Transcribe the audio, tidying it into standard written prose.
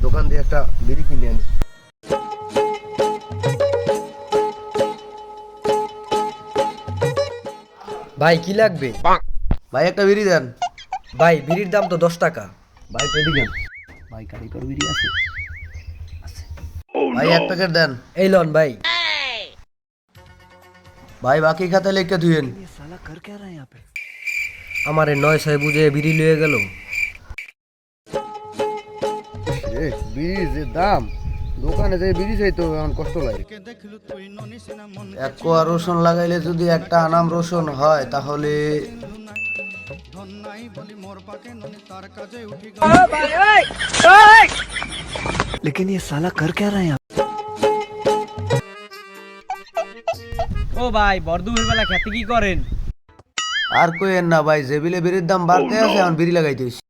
দোকান দিয়ে একটা বিড়ি কিনে আনি। ভাই কি লাগবে? ভাই একটা বিড়ি দেন। ভাই বিড়ির দাম তো 10 টাকা। ভাই এদিকে ভাই কারিগর বিড়ি আছে? ভাই এক প্যাকেট দেন। এই লন ভাই। ভাই বাকি খাতা লিখে ধুয়েন। আমারে 900 বুঝে বিড়ি লয়ে গেল। বিড়ির যে দাম, দোকানে যে বিড়ি চাইতো এখন কষ্ট লাগে। এক কোয়া রসুন লাগাইলে যদি একটা আনাম রসুন হয় তাহলে लेकिन ये साला कर क्या रहे हैं आप? ও ভাই বর্দুমের বেলা খেতে কি করেন? আর কইেন না ভাই, যে বিলে বিড়ির দাম বাড়তে আছে এখন বিড়ি লাগাইতে হইছে।